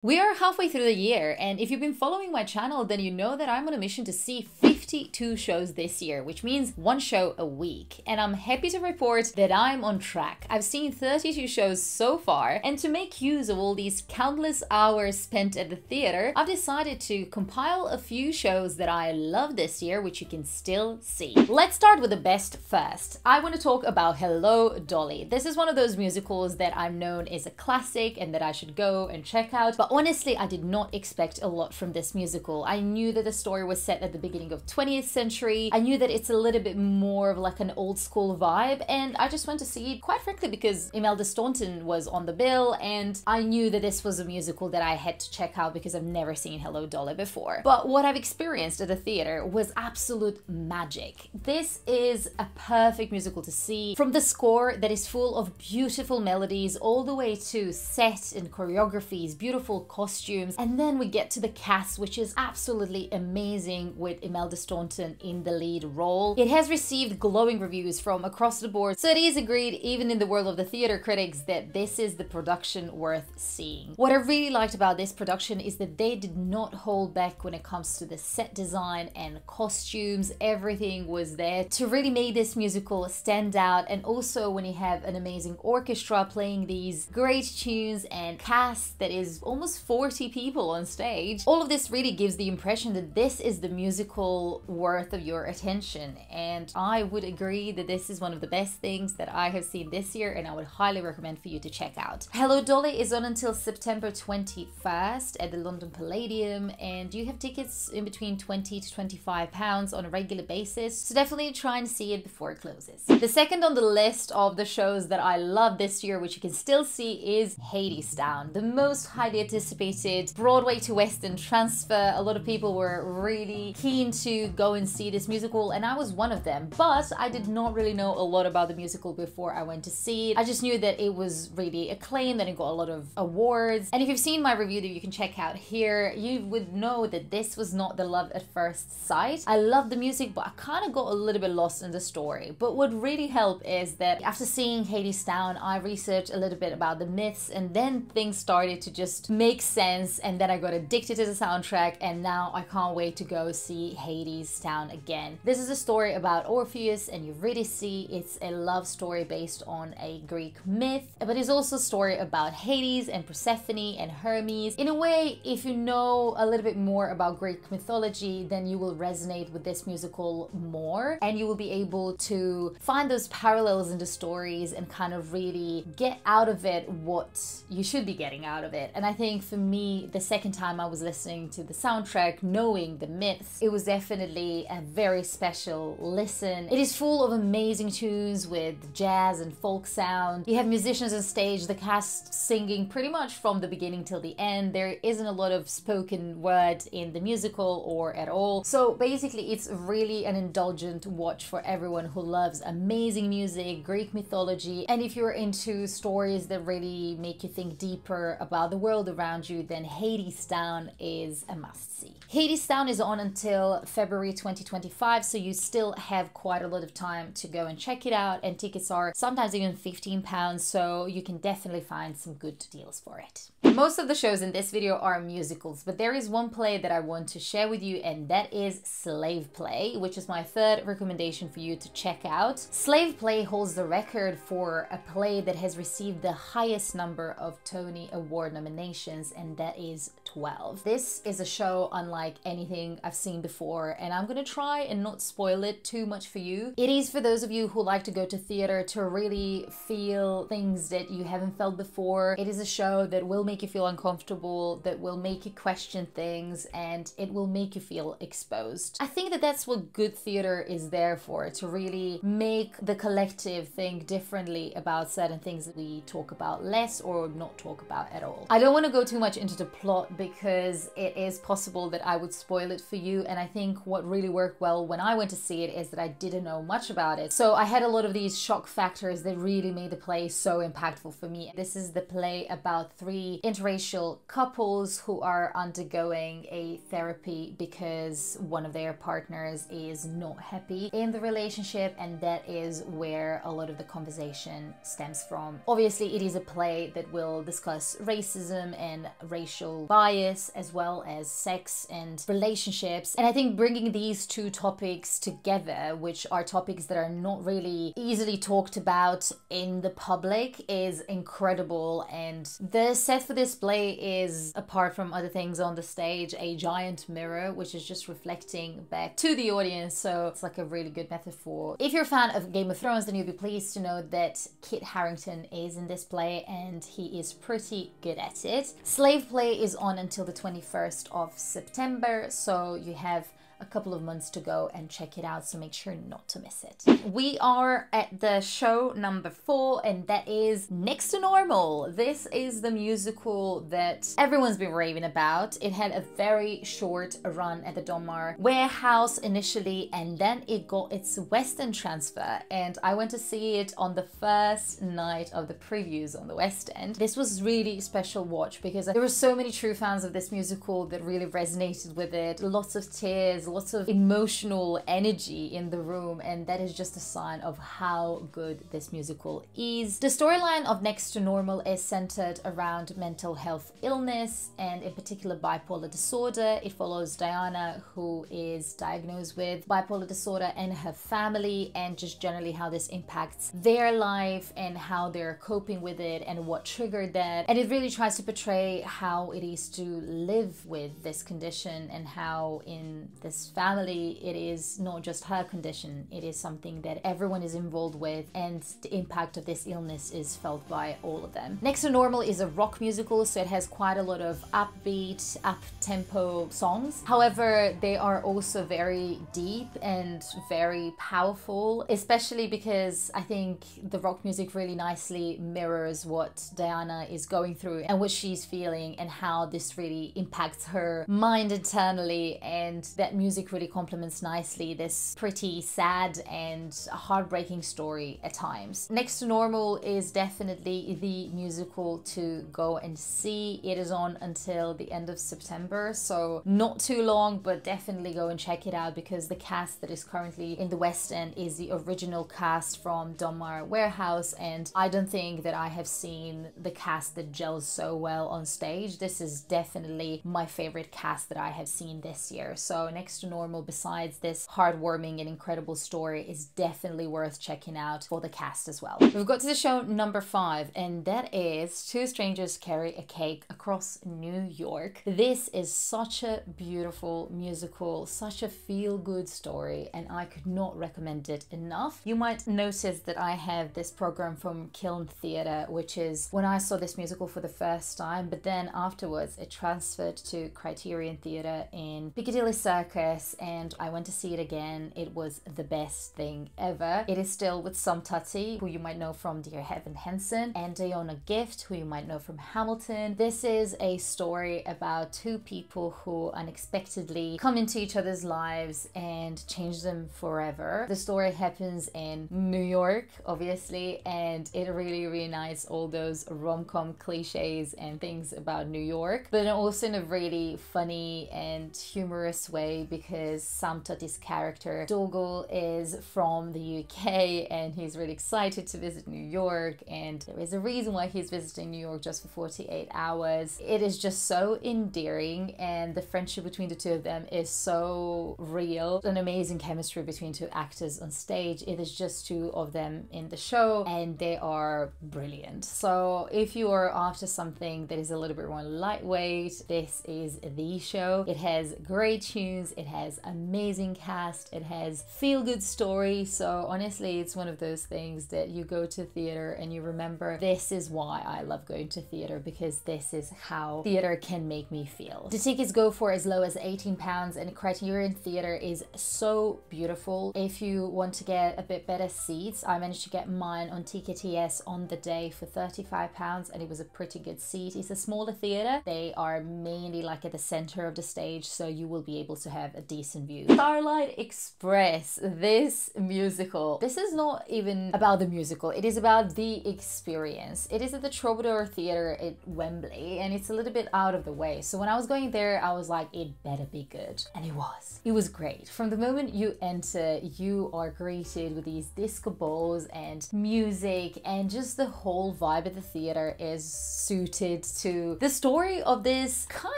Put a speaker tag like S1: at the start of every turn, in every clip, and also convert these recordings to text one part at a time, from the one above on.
S1: We are halfway through the year, and if you've been following my channel, then you know that I'm on a mission to see 52 shows this year, which means one show a week. And I'm happy to report that I'm on track. I've seen 32 shows so far, and to make use of all these countless hours spent at the theater, I've decided to compile a few shows that I love this year, which you can still see. Let's start with the best first. I want to talk about Hello, Dolly. This is one of those musicals that I'm known as a classic and that I should go and check out, but honestly, I did not expect a lot from this musical. I knew that the story was set at the beginning of 20th century. I knew that it's a little bit more of like an old school vibe, and I just went to see it quite frankly because Imelda Staunton was on the bill, and I knew that this was a musical that I had to check out because I've never seen Hello, Dolly before. But what I've experienced at the theater was absolute magic. This is a perfect musical to see, from the score that is full of beautiful melodies all the way to set and choreographies, beautiful costumes, and then we get to the cast, which is absolutely amazing with Imelda Staunton in the lead role. It has received glowing reviews from across the board, so it is agreed even in the world of the theater critics that this is the production worth seeing. What I really liked about this production is that they did not hold back when it comes to the set design and costumes. Everything was there to really make this musical stand out, and also when you have an amazing orchestra playing these great tunes and cast that is almost 40 people on stage. All of this really gives the impression that this is the musical worth of your attention, and I would agree that this is one of the best things that I have seen this year, and I would highly recommend for you to check out. Hello, Dolly is on until September 21st at the London Palladium, and you have tickets in between 20 to 25 pounds on a regular basis, so definitely try and see it before it closes. The second on the list of the shows that I love this year, which you can still see, is Hadestown, the most highly anticipated Broadway to West End transfer. A lot of people were really keen to go and see this musical, and I was one of them, but I did not really know a lot about the musical before I went to see it. I just knew that it was really acclaimed and it got a lot of awards, and if you've seen my review that you can check out here, you would know that this was not the love at first sight. I love the music, but I kind of got a little bit lost in the story. But what really helped is that after seeing Hadestown, I researched a little bit about the myths, and then things started to just make sense, and then I got addicted to the soundtrack, and now I can't wait to go see Hadestown again. This is a story about Orpheus and Eurydice. It's a love story based on a Greek myth, but it's also a story about Hades and Persephone and Hermes. In a way, if you know a little bit more about Greek mythology, then you will resonate with this musical more, and you will be able to find those parallels in the stories and kind of really get out of it what you should be getting out of it. And I think for me, the second time I was listening to the soundtrack, knowing the myths, it was definitely a very special listen. It is full of amazing tunes with jazz and folk sound. You have musicians on stage, the cast singing pretty much from the beginning till the end. There isn't a lot of spoken word in the musical or at all. So basically it's really an indulgent watch for everyone who loves amazing music, Greek mythology, and if you're into stories that really make you think deeper about the world around you, then Hadestown is a must-see. Hadestown is on until February 2025, so you still have quite a lot of time to go and check it out, and tickets are sometimes even £15, so you can definitely find some good deals for it. Most of the shows in this video are musicals, but there is one play that I want to share with you, and that is Slave Play, which is my third recommendation for you to check out. Slave Play holds the record for a play that has received the highest number of Tony Award nominations, and that is 12. This is a show unlike anything I've seen before, and I'm gonna try and not spoil it too much for you. It is for those of you who like to go to theater to really feel things that you haven't felt before. It is a show that will make you feel uncomfortable, that will make you question things, and it will make you feel exposed. I think that that's what good theater is there for, to really make the collective think differently about certain things that we talk about less or not talk about at all. I don't want to go too much into the plot because it is possible that I would spoil it for you. And I think what really worked well when I went to see it is that I didn't know much about it. So I had a lot of these shock factors that really made the play so impactful for me. This is the play about three interracial couples who are undergoing a therapy because one of their partners is not happy in the relationship, and that is where a lot of the conversation stems from. Obviously, it is a play that will discuss racism and racial bias as well as sex and relationships. And I think bringing these two topics together, which are topics that are not really easily talked about in the public, is incredible. And the set for this play is, apart from other things on the stage, a giant mirror which is just reflecting back to the audience. So it's like a really good metaphor. If you're a fan of Game of Thrones, then you'll be pleased to know that Kit Harington is in this play and he is pretty good at it. Slave Play is on until the 21st of September, so you have a couple of months to go and check it out, so make sure not to miss it. We are at the show number 4, and that is Next to Normal. This is the musical that everyone's been raving about. It had a very short run at the Donmar Warehouse initially, and then it got its West End transfer, and I went to see it on the first night of the previews on the West End. This was really a special watch because there were so many true fans of this musical that really resonated with it. Lots of tears, lots of emotional energy in the room, and that is just a sign of how good this musical is. The storyline of Next to Normal is centered around mental health illness, and in particular bipolar disorder. It follows Diana, who is diagnosed with bipolar disorder, and her family, and just generally how this impacts their life and how they're coping with it and what triggered that. And it really tries to portray how it is to live with this condition and how in this family it is not just her condition, it is something that everyone is involved with, and the impact of this illness is felt by all of them. Next to Normal is a rock musical, so it has quite a lot of upbeat, up-tempo songs. However, they are also very deep and very powerful, especially because I think the rock music really nicely mirrors what Diana is going through and what she's feeling and how this really impacts her mind internally, and that music really complements nicely this pretty sad and heartbreaking story at times. Next to Normal is definitely the musical to go and see. It is on until the end of September, so not too long, but definitely go and check it out because the cast that is currently in the West End is the original cast from Donmar Warehouse, and I don't think that I have seen the cast that gels so well on stage. This is definitely my favorite cast that I have seen this year. So Next to Normal, besides this heartwarming and incredible story, is definitely worth checking out for the cast as well. We've got to the show number 5, and that is Two Strangers Carry a Cake Across New York. This is such a beautiful musical, such a feel-good story, and I could not recommend it enough. You might notice that I have this program from Kiln Theatre, which is when I saw this musical for the first time, but then afterwards it transferred to Criterion Theatre in Piccadilly Circus, and I went to see it again. It was the best thing ever. It is still with Sam Tutty, who you might know from Dear Evan Hansen, and Diona Gift, who you might know from Hamilton. This is a story about two people who unexpectedly come into each other's lives and change them forever. The story happens in New York, obviously, and it really reunites all those rom-com cliches and things about New York, but also in a really funny and humorous way, because Sam Tutty's character Dougal is from the UK and he's really excited to visit New York, and there is a reason why he's visiting New York just for 48 hours. It is just so endearing, and the friendship between the two of them is so real. An amazing chemistry between two actors on stage. It is just two of them in the show and they are brilliant. So if you are after something that is a little bit more lightweight, this is the show. It has great tunes, it has amazing cast, it has feel-good story. So honestly, it's one of those things that you go to theater and you remember, this is why I love going to theater, because this is how theater can make me feel. The tickets go for as low as £18, and Criterion Theatre is so beautiful. If you want to get a bit better seats, I managed to get mine on TKTS on the day for £35, and it was a pretty good seat. It's a smaller theater. They are mainly like at the center of the stage, so you will be able to have a decent view. Starlight Express, this musical. This is not even about the musical, it is about the experience. It is at the Troubadour Theatre at Wembley, and it's a little bit out of the way. So when I was going there, I was like, it better be good. And it was. It was great. From the moment you enter, you are greeted with these disco balls and music, and just the whole vibe of the theater is suited to the story of this kind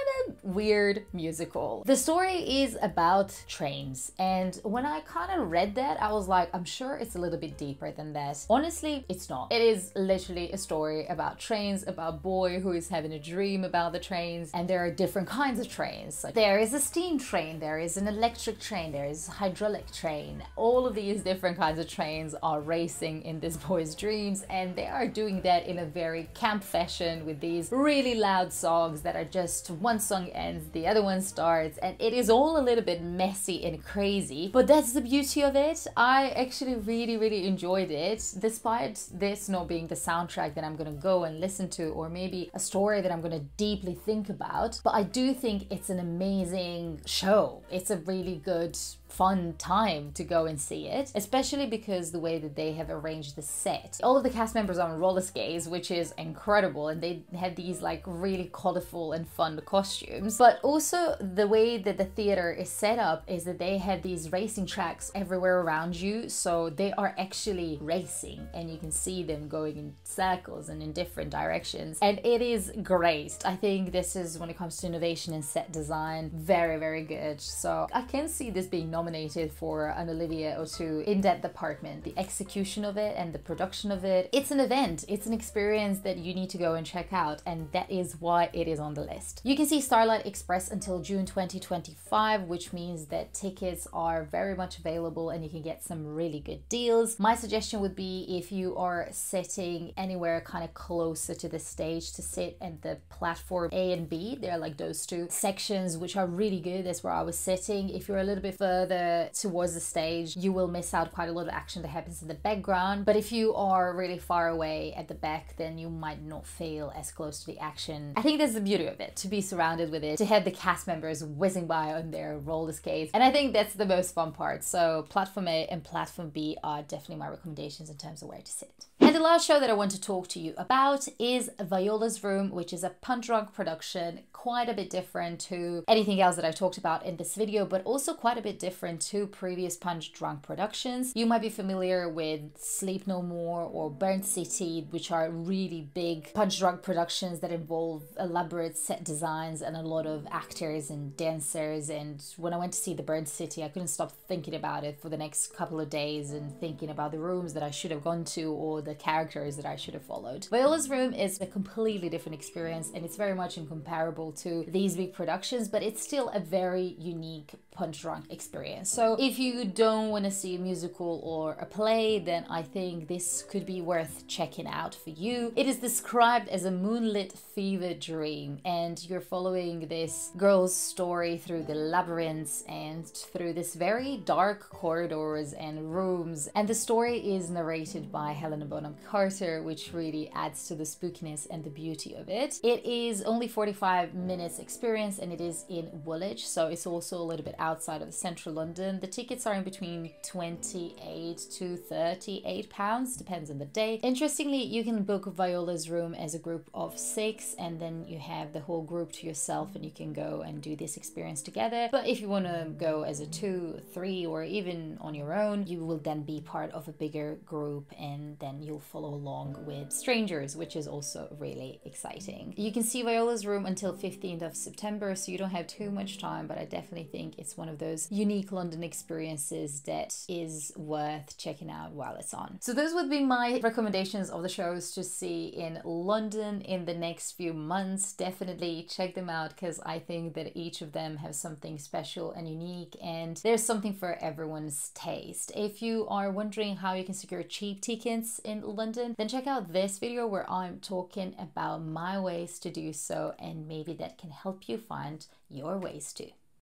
S1: of weird musical. The story is about trains, and when I kind of read that, I was like, I'm sure it's a little bit deeper than that. Honestly, it's not. It is literally a story about trains, about a boy who is having a dream about the trains, and there are different kinds of trains. Like, there is a steam train, there is an electric train, there is a hydraulic train. All of these different kinds of trains are racing in this boy's dreams, and they are doing that in a very camp fashion with these really loud songs that are just, one song ends, the other one starts, and it is all a little bit messy and crazy, but that's the beauty of it. I actually really enjoyed it, despite this not being the soundtrack that I'm gonna go and listen to, or maybe a story that I'm gonna deeply think about. But I do think it's an amazing show. It's a really good, fun time to go and see it, especially because the way that they have arranged the set. All of the cast members are on roller skates, which is incredible, and they had these like really colorful and fun costumes. But also the way that the theater is set up is that they have these racing tracks everywhere around you, so they are actually racing and you can see them going in circles and in different directions, and it is great. I think this is, when it comes to innovation in set design, very good. So I can see this being nominated for an Olivier or two in that department. The execution of it and the production of it, it's an event, it's an experience that you need to go and check out, and that is why it is on the list. You can see Starlight Express until June 2025, which means that tickets are very much available and you can get some really good deals. My suggestion would be, if you are sitting anywhere kind of closer to the stage, to sit at the platform A and B. They're like those two sections which are really good. That's where I was sitting. If you're a little bit further towards the stage, you will miss out quite a lot of action that happens in the background. But if you are really far away at the back, then you might not feel as close to the action. I think that's the beauty of it, to be surrounded with it, to have the cast members whizzing by on their roller skates, and I think that's the most fun part. So platform A and platform B are definitely my recommendations in terms of where to sit. And the last show that I want to talk to you about is Viola's Room, which is a Punch Drunk production, quite a bit different to anything else that I've talked about in this video, but also quite a bit different to previous Punch Drunk productions. You might be familiar with Sleep No More or Burnt City, which are really big Punch Drunk productions that involve elaborate set designs and a lot of actors and dancers. And when I went to see the Burnt City, I couldn't stop thinking about it for the next couple of days and thinking about the rooms that I should have gone to or the characters that I should have followed. Viola's Room is a completely different experience, and it's very much incomparable to these big productions, but it's still a very unique Punch Drunk experience. So if you don't want to see a musical or a play, then I think this could be worth checking out for you. It is described as a moonlit fever dream, and you're following this girl's story through the labyrinths and through this very dark corridors and rooms, and the story is narrated by Helena Bonham Carter, which really adds to the spookiness and the beauty of it. It is only 45 minutes experience, and it is in Woolwich, so it's also a little bit outside of central London. The tickets are in between 28 to 38 pounds, depends on the day. Interestingly, you can book Viola's Room as a group of 6, and then you have the whole group to yourself and you can go and do this experience together. But if you want to go as a 2, 3, or even on your own, you will then be part of a bigger group, and then you'll follow along with strangers, which is also really exciting. You can see Viola's room until 15th of September, so you don't have too much time, but I definitely think it's one of those unique London experiences that is worth checking out while it's on. So those would be my recommendations of the shows to see in London in the next few months. Definitely check them out because I think that each of them have something special and unique, and there's something for everyone's taste. If you are wondering how you can secure cheap tickets in London, then check out this video where I'm talking about my ways to do so, and maybe that can help you find your ways too.